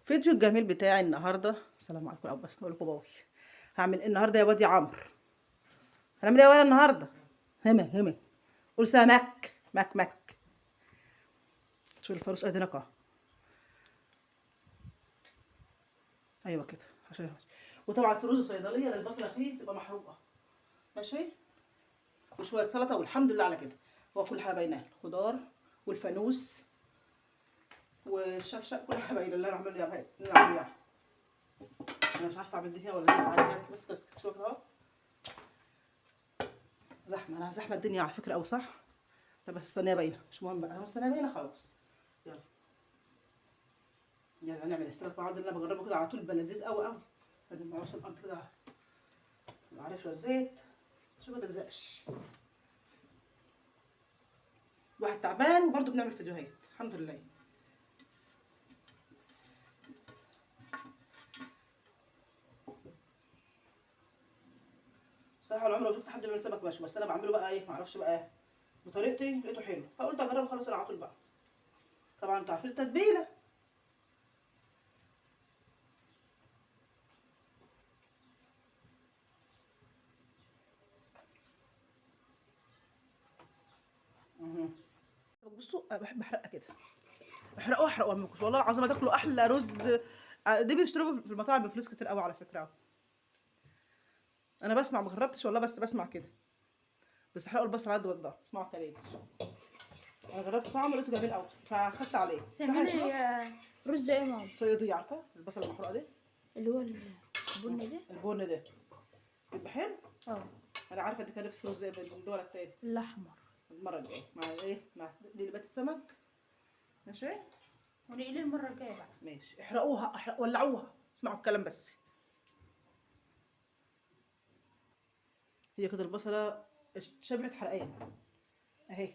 فيديو الجميل بتاعي النهارده. السلام عليكم. بس بقول لكم باوي هعمل ايه النهارده يا واد يا عمرو؟ هنعمل ايه يا واد النهارده؟ هما قول سمك مك. شوف الفاروس ادينك اهو. ايوه كده عشان وطبعا رز الصيدليه البصله فيه تبقى محروقه ماشي، وشويه سلطه والحمد لله على كده. هو كل حاجه باينه، الخضار والفانوس والشفشق كل حاجه باينه اللي انا عامله يا اللي انا عامله. انا مش عارفه اعمل دي هنا ولا دي، تعالي بس شويه كده اهو. زحمه، انا زحمه الدنيا على فكره قوي صح. لا بس الصينيه باينه مش مهم بقى، الصينيه باينه خلاص. يلا نعمل السلطه مع بعض اللي انا بجربه كده على طول، بيبقى لذيذ قوي قوي. بدل ما اوصل الارض كده معلش شويه زيت عشان ما تلزقش. الواحد تعبان وبرضه بنعمل فيديوهات الحمد لله. صراحه انا عمري ما شفت حد بيعمل سمك مشوي، بس انا بعمله بقى ايه معرفش بقى ايه بطريقتي، لقيته حلو فقلت اجربه خلاص انا على طول بقى. طبعا انتوا عارفين التتبيله. بصوا انا بحب احرقها كده، احرقوا امكم والله العظيم هتاكلوا احلى رز. دي بيشتروه في المطاعم بفلوس كتير قوي على فكره. انا بسمع ما جربتش والله بس بسمع كده. بس احرقوا البصل على قد والله اسمعوا الكلام. انا جربت طعمه لقيته جميل قوي فاخدت عليه. تعملي رز ايه ماما؟ الصياديه عارفه البصل المحروقه دي اللي هو البني ده؟ البن ده بيبقى حلو. اه انا عارفه دي كان نفسي رز ايه بالدول التاني الاحمر. المره الجايه مع ايه مع ليلبات السمك ماشي. ونقلي المره الجايه بقى. ماشي احرقوها ولعوها اسمعوا الكلام بس. هي كده البصله شبعت حرقان اهي،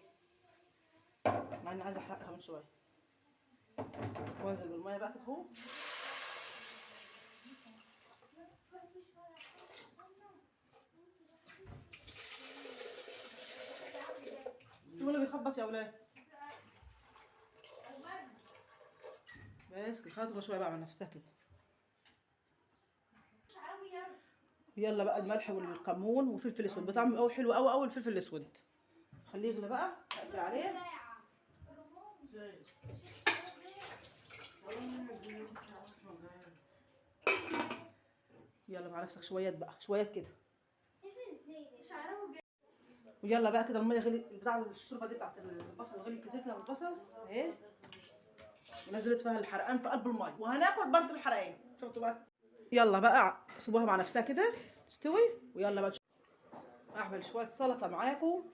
مع اني عايزه احرقها كمان شويه. وانزل بالميه بقى كده اهو. شوفوا اللي بيخبط يا ولاد. بس خاطر شويه بقى على نفسها كده. يلا بقى الملح والكمون والفلفل الاسود بطعم قوي حلو قوي قوي. الفلفل الاسود خليه يغلى بقى اقفل عليه. يلا مع نفسك شويات بقى شويات كده. ويلا بقى كده الميه غلي بتاع الشوربه دي بتاعت البصل غلي كتير كده والبصل اهي، ونزلت فيها الحرقان في قلب الميه وهناكل برضه الحرقان. شفتوا بقى؟ يلا بقى سيبوها مع نفسها كده تستوي. ويلا بقى اعمل شويه سلطه معاكم،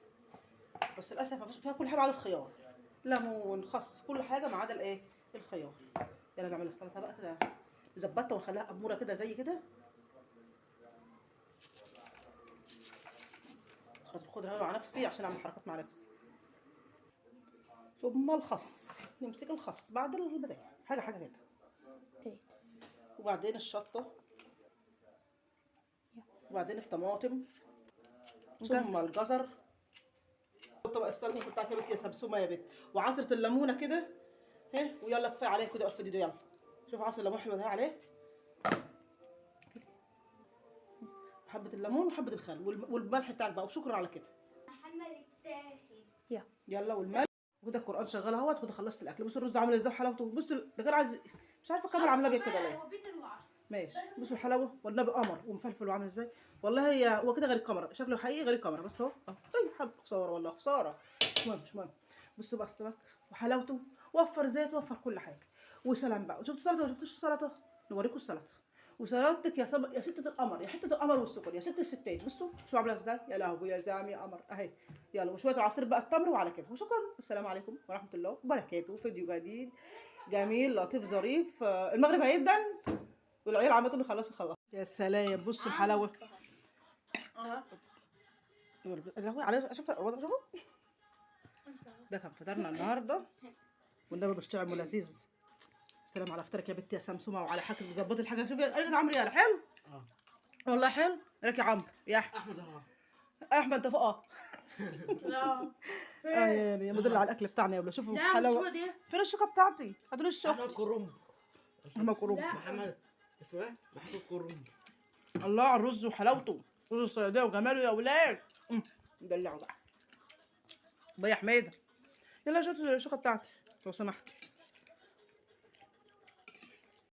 بس للاسف ما فيش فيها كل حاجه ما عدا الخيار، ليمون خس كل حاجه ما عدا الايه الخيار. يلا نعمل السلطه بقى كده نظبطها ونخليها اموره كده زي كده. الخضره مع نفسي عشان اعمل حركات مع نفسي. ثم الخس نمسك الخس بعد البدايه حاجه كده. وبعدين الشطه، وبعدين الطماطم، ثم الجزر. طبق السلطه بتاعك يا بنت يا سمسومه يا بنت، وعصره الليمونه كده اهي. ويلا كفايه عليه كده الفيديو ده. يلا شوف عصره الليمون حلوه ده عليه، حبه الليمون وحبه الخل والملح بتاعك بقى وشكرا على كده. يلا والملح وكده. القران شغال اهوت وكده. خلصت الاكل. بصوا الرز عامل ازاي وحلاوته. بصوا ده غير عايز مش عارفه الكاميرا عامله بيه كده ليه. ماشي بصوا الحلاوه والنبي قمر ومفلفل وعامل ازاي. والله هو كده غير الكاميرا، شكله حقيقي غير الكاميرا بس اهو. طيب حب خساره والله خساره. مش مهم. بصوا بقى السمك وحلاوته. وفر زيت وفر كل حاجه وسلام بقى. شفتوا السلطه ولا شفتوش السلطه؟ نوريكم السلطه وسلطتك يا ستة القمر يا حته القمر والسكر يا ست الستات. بصوا شو عامله ازاي يا لهوي يا زعمي يا قمر اهي. يلا وشويه العصير بقى التمر وعلى كده وشكرا. السلام عليكم ورحمه الله وبركاته. فيديو جديد جميل لطيف ظريف. المغرب هيدن والعيال عمالة تقول لي خلاص خلاص. يا سلام بصوا الحلاوه. على شوف شوفوا ده كان فطارنا النهارده والنبي بشتغل لذيذ. السلام على فطارك يا بنتي يا سمسومه وعلى حاجتك مظبطي الحاجه. شوفي يا عمرو يا حلو. والله حلو. لك يا عمرو يا احمد احمد انت فوق لا يا مدل على الاكل بتاعنا يا ولا. شوفوا الحلاوه. فين الشوكه بتاعتي؟ هاتوا لي الشوكه. انا كرنب المكرونه. محمد اسمه ايه؟ محمود كرم. الله على الرز وحلاوته، رز الصياديه وجماله يا ولاد. ندلعه بقى. بيا حميده، يلا شوف الشوكه بتاعتي لو سمحتي.